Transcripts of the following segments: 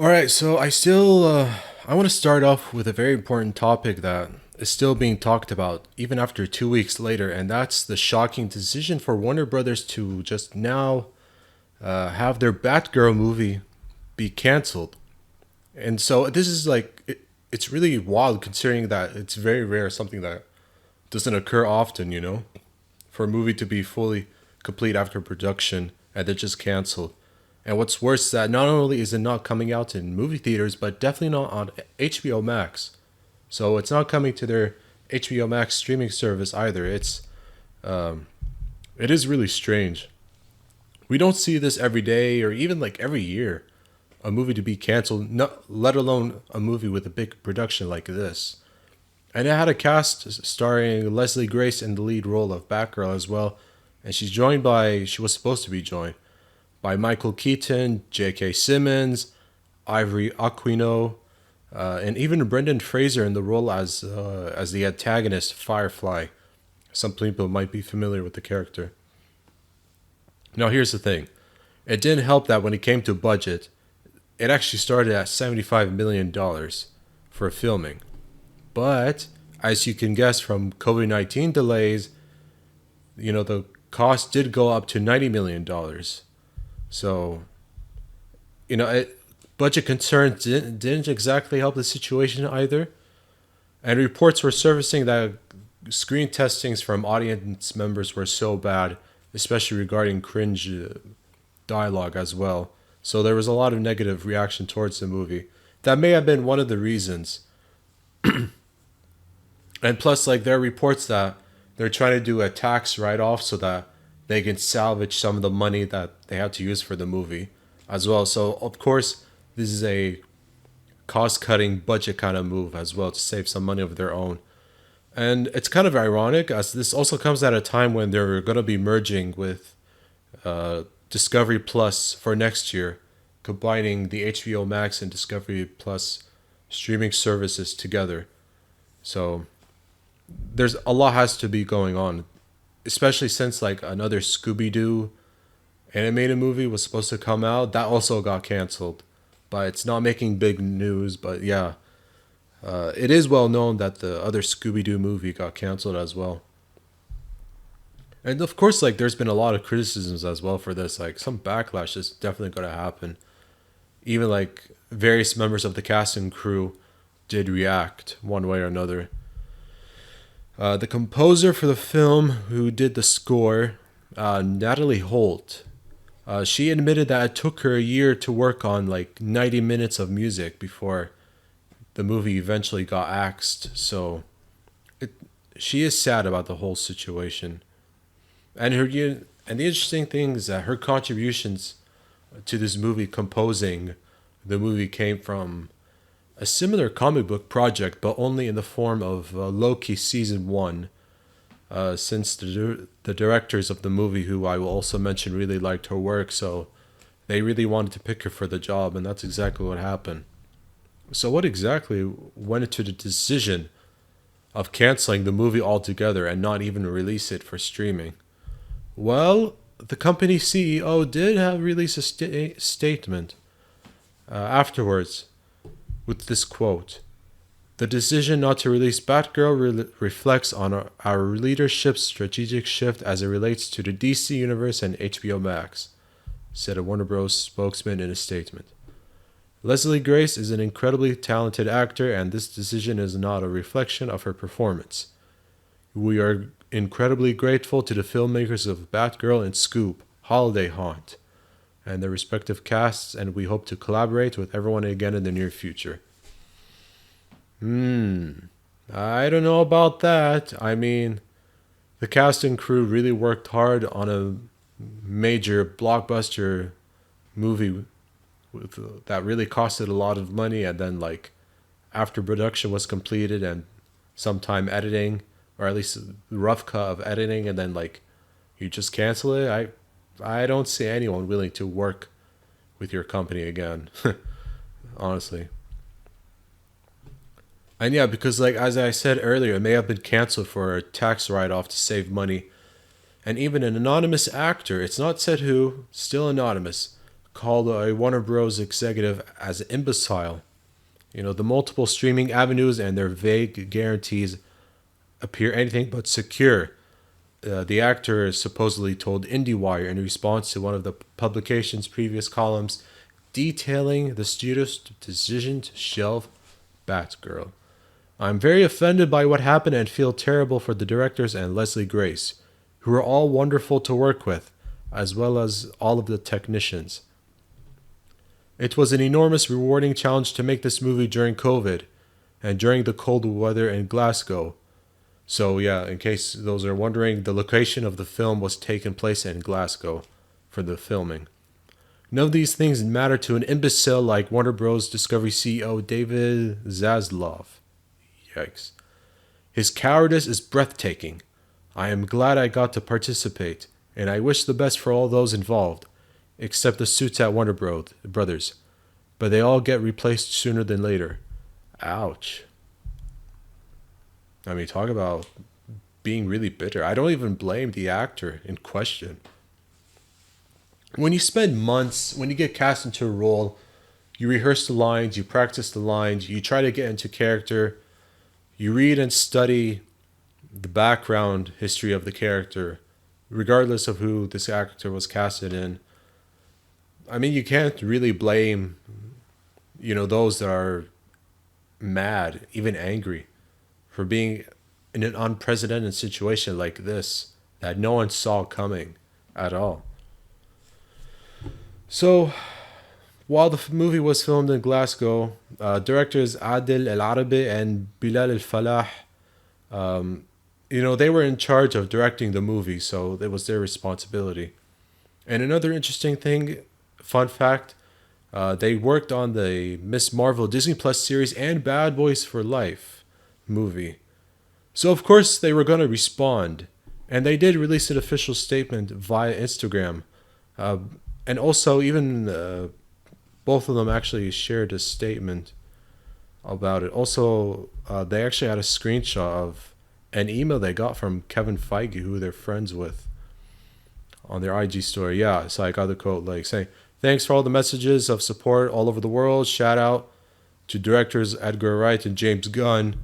All right, so I want to start off with a very important topic that is still being talked about even after 2 weeks later, and that's the shocking decision for Warner Brothers to just now have their Batgirl movie be canceled. And so this is it's really wild considering that it's very rare, something that doesn't occur often, for a movie to be fully complete after production and then just canceled. And what's worse is that not only is it not coming out in movie theaters, but definitely not on HBO Max. So it's not coming to their HBO Max streaming service either. Um, it is really strange. We don't see this every day or even like every year. A movie to be canceled, not, let alone a movie with a big production like this. And it had a cast starring Leslie Grace in the lead role of Batgirl as well. And she was supposed to be joined by Michael Keaton, J.K. Simmons, Ivory Aquino, and even Brendan Fraser in the role as the antagonist Firefly. Some people might be familiar with the character. Now here's the thing. It didn't help that when it came to budget, it actually started at $75 million for filming. But as you can guess from COVID-19 delays, the cost did go up to $90 million. So, budget concerns didn't exactly help the situation either. And reports were surfacing that screen testings from audience members were so bad, especially regarding cringe dialogue as well. So there was a lot of negative reaction towards the movie. That may have been one of the reasons. And plus, like, there are reports that they're trying to do a tax write off so that they can salvage some of the money that they had to use for the movie as well. So, of course, this is a cost cutting budget kind of move as well to save some money of their own. And it's kind of ironic as this also comes at a time when they're going to be merging with Discovery Plus for next year, combining the HBO Max and Discovery Plus streaming services together. So there's a lot has to be going on, especially since like another Scooby Doo animated movie was supposed to come out. That also got canceled, but it's not making big news. But yeah, it is well known that the other Scooby Doo movie got canceled as well. And of course, like there's been a lot of criticisms as well for this. Like some backlash is definitely going to happen. Even like various members of the cast and crew did react one way or another. The composer for the film, who did the score, Natalie Holt, she admitted that it took her a year to work on like 90 minutes of music before the movie eventually got axed. So it, she is sad about the whole situation. And the interesting thing is that her contributions to this movie, composing the movie, came from a similar comic book project, but only in the form of Loki season one. Since the directors of the movie, who I will also mention, really liked her work, so they really wanted to pick her for the job, and that's exactly what happened. So, what exactly went into the decision of canceling the movie altogether and not even release it for streaming? Well, the company CEO did have release a statement afterwards with this quote. The decision not to release Batgirl reflects on our leadership's strategic shift as it relates to the DC Universe and HBO Max, said a Warner Bros. Spokesman in a statement. Leslie Grace is an incredibly talented actor, and this decision is not a reflection of her performance. We are incredibly grateful to the filmmakers of Batgirl and Scoop, Holiday Haunt, and their respective casts, and we hope to collaborate with everyone again in the near future. I don't know about that. I mean, the cast and crew really worked hard on a major blockbuster movie that really costed a lot of money, and then like after production was completed and some time editing, or at least the rough cut of editing, and then like you just cancel it. I don't see anyone willing to work with your company again. Honestly. And yeah, because like as I said earlier, it may have been canceled for a tax write-off to save money. And even an anonymous actor, it's not said who, still anonymous, called a Warner Bros. Executive as an imbecile. The multiple streaming avenues and their vague guarantees appear anything but secure. The actor supposedly told IndieWire in response to one of the publication's previous columns detailing the studio's decision to shelve Batgirl. I'm very offended by what happened and feel terrible for the directors and Leslie Grace, who are all wonderful to work with, as well as all of the technicians. It was an enormous rewarding challenge to make this movie during COVID and during the cold weather in Glasgow. So yeah, in case those are wondering, the location of the film was taken place in Glasgow for the filming. None of these things matter to an imbecile like Warner Bros. Discovery CEO David Zaslav. Yikes. His cowardice is breathtaking. I am glad I got to participate, and I wish the best for all those involved, except the suits at Warner Brothers. But they all get replaced sooner than later. Ouch. I mean, talk about being really bitter. I don't even blame the actor in question. When you spend months, when you get cast into a role, you rehearse the lines, you practice the lines, you try to get into character, you read and study the background history of the character, regardless of who this actor was casted in. I mean, you can't really blame, those that are mad, even angry, for being in an unprecedented situation like this that no one saw coming at all. So, while the movie was filmed in Glasgow, directors Adil El-Arabi and Bilal El-Falah, they were in charge of directing the movie, so it was their responsibility. And another interesting thing, fun fact, they worked on the Miss Marvel Disney Plus series and Bad Boys for Life movie. So of course they were going to respond, and they did release an official statement via Instagram. And also even both of them actually shared a statement about it. Also, they actually had a screenshot of an email they got from Kevin Feige, who they're friends with, on their IG story. Yeah, so I got the quote saying, "Thanks for all the messages of support all over the world. Shout out to directors Edgar Wright and James Gunn.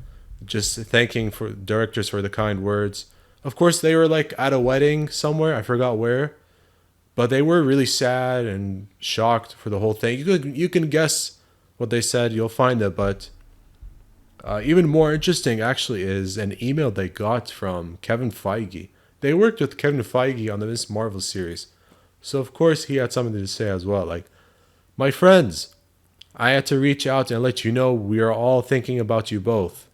Just thanking for directors for the kind words." Of course, they were at a wedding somewhere. I forgot where. But they were really sad and shocked for the whole thing. You can guess what they said. You'll find it. But even more interesting, actually, is an email they got from Kevin Feige. They worked with Kevin Feige on the Miss Marvel series. So, of course, he had something to say as well. "My friends, I had to reach out and let you know we are all thinking about you both.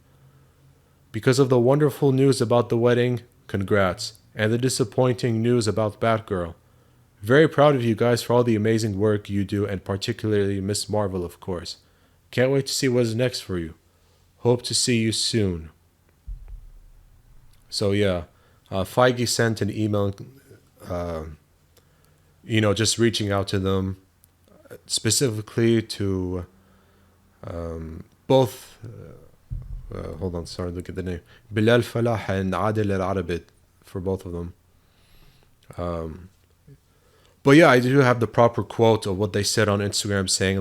Because of the wonderful news about the wedding, congrats. And the disappointing news about Batgirl. Very proud of you guys for all the amazing work you do, and particularly Miss Marvel, of course. Can't wait to see what is next for you. Hope to see you soon." So yeah, Feige sent an email, just reaching out to them, specifically to both, hold on, sorry, look at the name, Bilal Falah and Adil El-Arabi, for both of them. But yeah, I do have the proper quote of what they said on Instagram, saying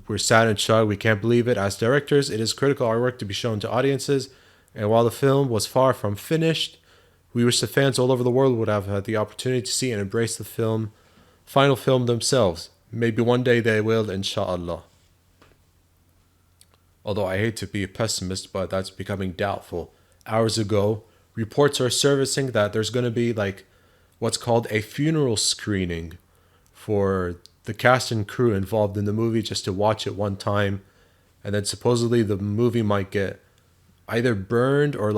"We're sad and shocked. We can't believe it. As directors, it is critical our work to be shown to audiences. And while the film was far from finished, we wish the fans all over the world would have had the opportunity to see and embrace the final film themselves. Maybe one day they will, inshallah." Although I hate to be a pessimist, but that's becoming doubtful. Hours ago, reports are surfacing that there's going to be what's called a funeral screening for the cast and crew involved in the movie, just to watch it one time, and then supposedly the movie might get either burned or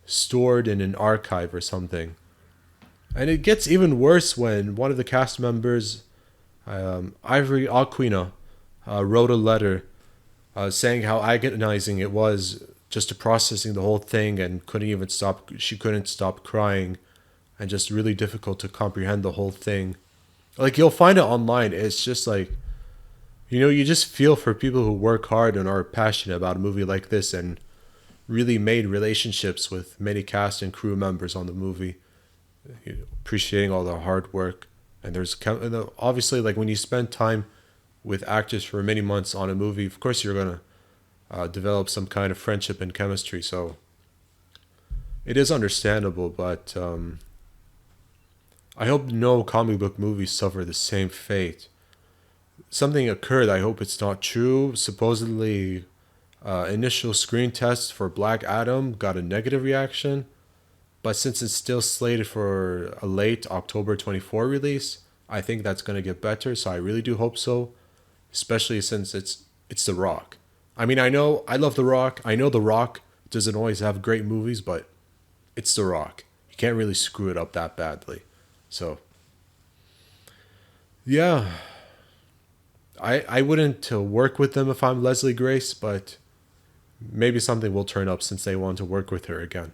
stored in an archive or something. And it gets even worse when one of the cast members, Ivory Aquina, wrote a letter saying how agonizing it was just to processing the whole thing, and she couldn't stop crying, and just really difficult to comprehend the whole thing. You'll find it online. It's just you just feel for people who work hard and are passionate about a movie like this, and really made relationships with many cast and crew members on the movie, appreciating all their hard work. And obviously, like when you spend time with actors for many months on a movie, of course you're gonna develop some kind of friendship and chemistry. So it is understandable, but I hope no comic book movies suffer the same fate. Something occurred. I hope it's not true. Supposedly, initial screen tests for Black Adam got a negative reaction, but since it's still slated for a late October 24 release, I think that's gonna get better. So I really do hope so, especially since it's The Rock. I mean, I know I love The Rock. I know The Rock doesn't always have great movies, but it's The Rock. You can't really screw it up that badly. So yeah, I wouldn't work with them if I'm Leslie Grace, but maybe something will turn up since they want to work with her again.